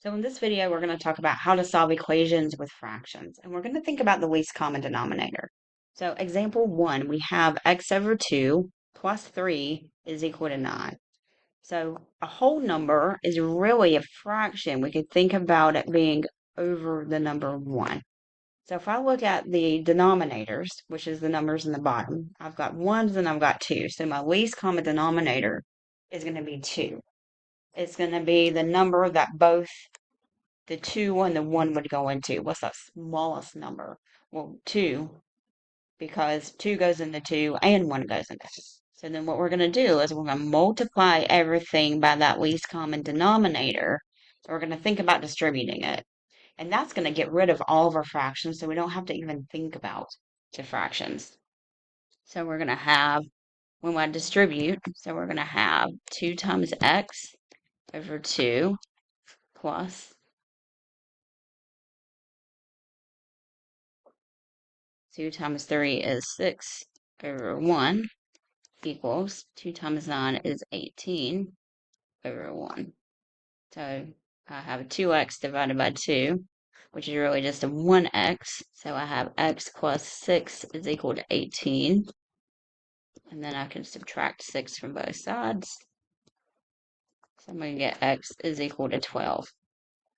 So in this video, we're going to talk about how to solve equations with fractions, and we're going to think about the least common denominator. So example 1, we have x over 2 plus 3 is equal to 9. So a whole number is really a fraction. We could think about it being over the number 1. So if I look at the denominators, which is the numbers in the bottom, I've got 1s and I've got 2. So my least common denominator is going to be 2. It's going to be the number that both the 2 and the 1 would go into. What's that smallest number? Well, 2, because 2 goes into 2 and 1 goes into 2. So then what we're going to do is we're going to multiply everything by that least common denominator. So we're going to think about distributing it. And that's going to get rid of all of our fractions, so we don't have to even think about the fractions. So we're going to have, when we distribute, so we're going to have 2 times x over 2 plus 2 times 3 is 6 over 1 equals 2 times 9 is 18 over 1. So I have 2x divided by 2, which is really just a 1x. So I have x plus 6 is equal to 18. And then I can subtract 6 from both sides. So I'm going to get x is equal to 12.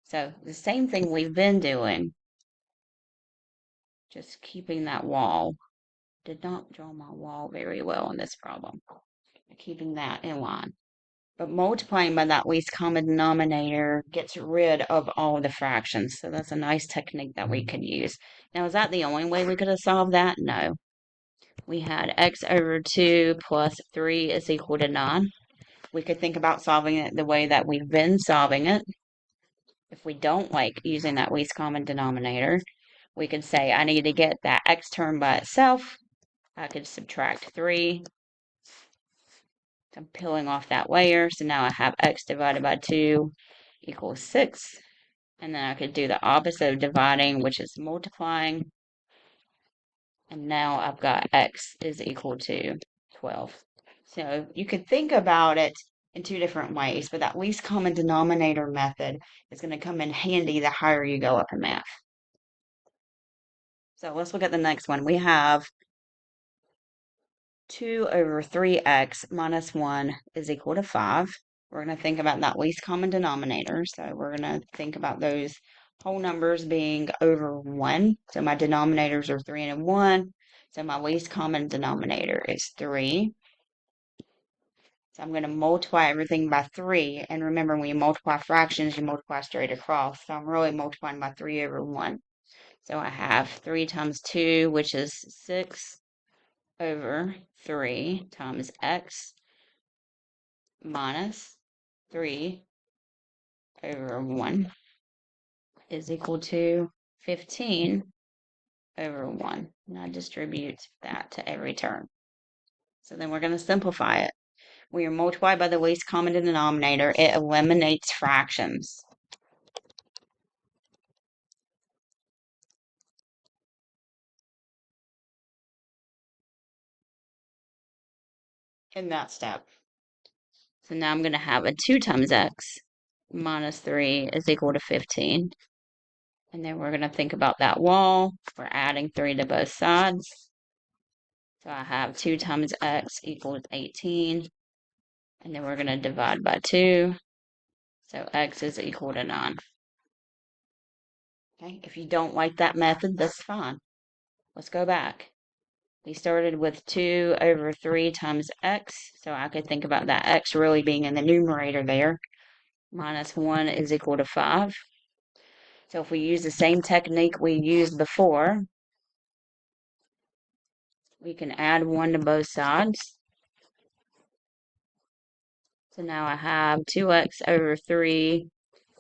So the same thing we've been doing, just keeping that wall. Did not draw my wall very well in this problem. Keeping that in line. But multiplying by that least common denominator gets rid of all the fractions. So that's a nice technique that we could use. Now, is that the only way we could have solved that? No. We had x over 2 plus 3 is equal to 9. We could think about solving it the way that we've been solving it. If we don't like using that least common denominator, we could say I need to get that x term by itself. I could subtract 3. I'm peeling off that layer, so now I have x divided by 2 equals 6. And then I could do the opposite of dividing, which is multiplying. And now I've got x is equal to 12. So you could think about it in two different ways, but that least common denominator method is going to come in handy the higher you go up in math. So let's look at the next one. We have 2 over 3x minus 1 is equal to 5. We're going to think about that least common denominator. So we're going to think about those whole numbers being over 1. So my denominators are 3 and 1. So my least common denominator is 3. So I'm going to multiply everything by 3. And remember, when you multiply fractions, you multiply straight across. So I'm really multiplying by 3 over 1. So I have 3 times 2, which is 6 over 3 times x minus 3 over 1 is equal to 15 over 1. And I distribute that to every term. So then we're going to simplify it. When you multiply by the least common denominator, it eliminates fractions. In that step. So now I'm going to have a 2 times x minus 3 is equal to 15. And then we're going to think about that wall. We're adding 3 to both sides. So I have 2 times x equals 18. And then we're going to divide by 2. So x is equal to 9. Okay, if you don't like that method, that's fine. Let's go back. We started with 2 over 3 times x. So I could think about that x really being in the numerator there. Minus 1 is equal to 5. So if we use the same technique we used before, we can add 1 to both sides. So now I have 2x over 3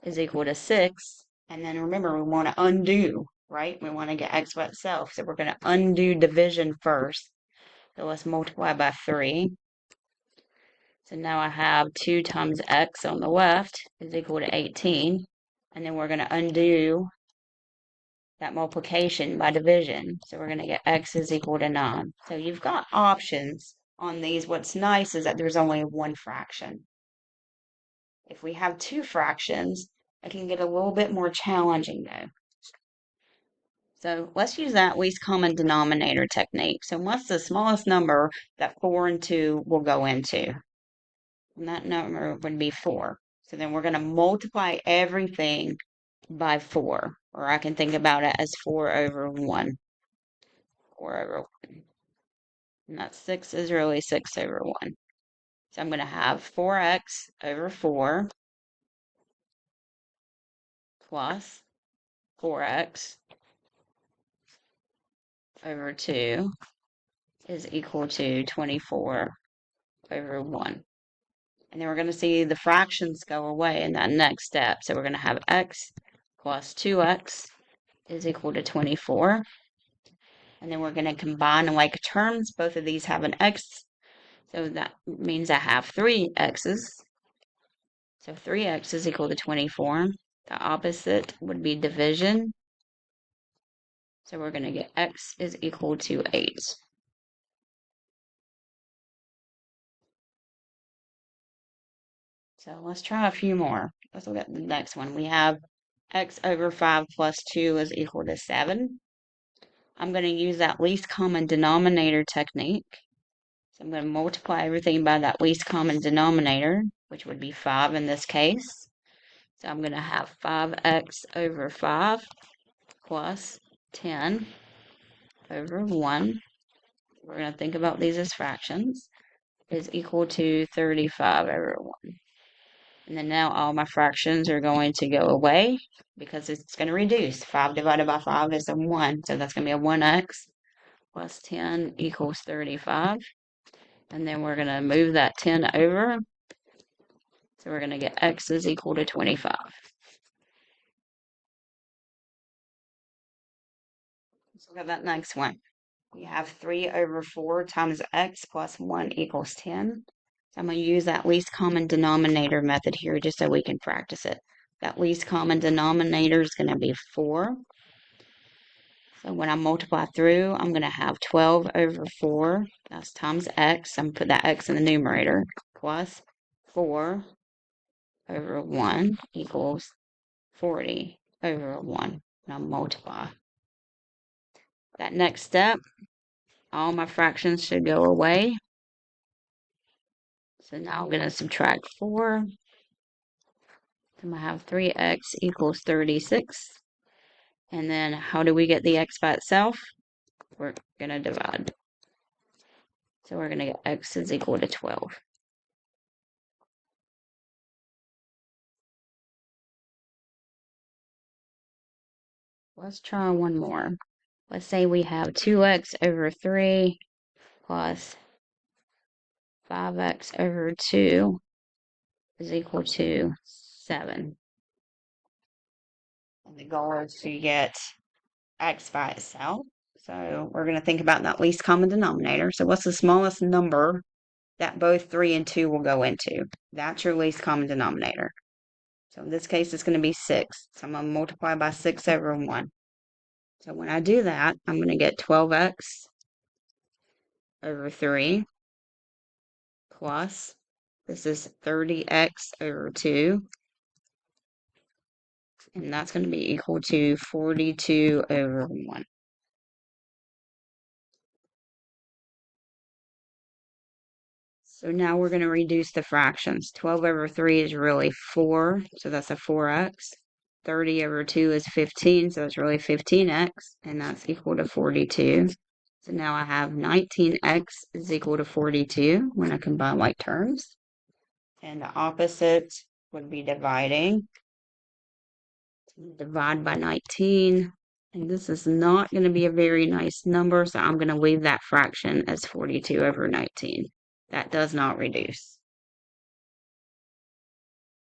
is equal to 6. And then remember, we want to undo, right? We want to get x by itself. So we're going to undo division first. So let's multiply by 3. So now I have 2 times x on the left is equal to 18. And then we're going to undo that multiplication by division. So we're going to get x is equal to 9. So you've got options on these. What's nice is that there's only one fraction. If we have two fractions, It can get a little bit more challenging though. So let's use that least common denominator technique. So what's the smallest number that 4 and 2 will go into? And that number would be 4. So then we're going to multiply everything by 4. Or I can think about it as 4 over 1. 4 over 1. And that 6 is really 6 over 1. So I'm going to have 4x over 4 plus 4x over 2 is equal to 24 over 1. And then we're going to see the fractions go away in that next step. So we're going to have x plus 2x is equal to 24. And then we're going to combine in like terms. Both of these have an x. So that means I have 3 x's. So 3x is equal to 24. The opposite would be division. So we're going to get x is equal to 8. So let's try a few more. Let's look at the next one. We have x over 5 plus 2 is equal to 7. I'm going to use that least common denominator technique. So I'm going to multiply everything by that least common denominator, which would be 5 in this case. So I'm going to have 5x over 5 plus 10 over 1. We're going to think about these as fractions, is equal to 35 over 1. And then now all my fractions are going to go away because it's going to reduce. 5 divided by 5 is a 1. So that's going to be a 1x plus 10 equals 35. And then we're going to move that 10 over. So we're going to get x is equal to 25. Let's look at that next one. We have 3 over 4 times x plus 1 equals 10. So I'm going to use that least common denominator method here just so we can practice it. That least common denominator is going to be 4. So when I multiply through, I'm going to have 12 over 4. That's times x. I'm going to put that x in the numerator. Plus 4 over 1 equals 40 over 1. And I'll multiply. That next step, all my fractions should go away. So now I'm going to subtract 4. Then I have 3x equals 36. And then how do we get the x by itself? We're going to divide. So we're going to get x is equal to 12. Let's try one more. Let's say we have 2x over 3 plus 5x over 2 is equal to 7. And the goal is to get x by itself. So we're going to think about that least common denominator. So what's the smallest number that both 3 and 2 will go into? That's your least common denominator. So in this case, it's going to be 6. So I'm going to multiply by 6 over 1. So when I do that, I'm going to get 12x over 3 plus, this is 30x over 2. And that's going to be equal to 42 over 1. So now we're going to reduce the fractions. 12 over 3 is really 4, so that's a 4x. 30 over 2 is 15, so it's really 15x, and that's equal to 42. So now I have 19x is equal to 42 when I combine like terms. And the opposite would be dividing. Divide by 19. And this is not going to be a very nice number, so I'm going to leave that fraction as 42 over 19. That does not reduce.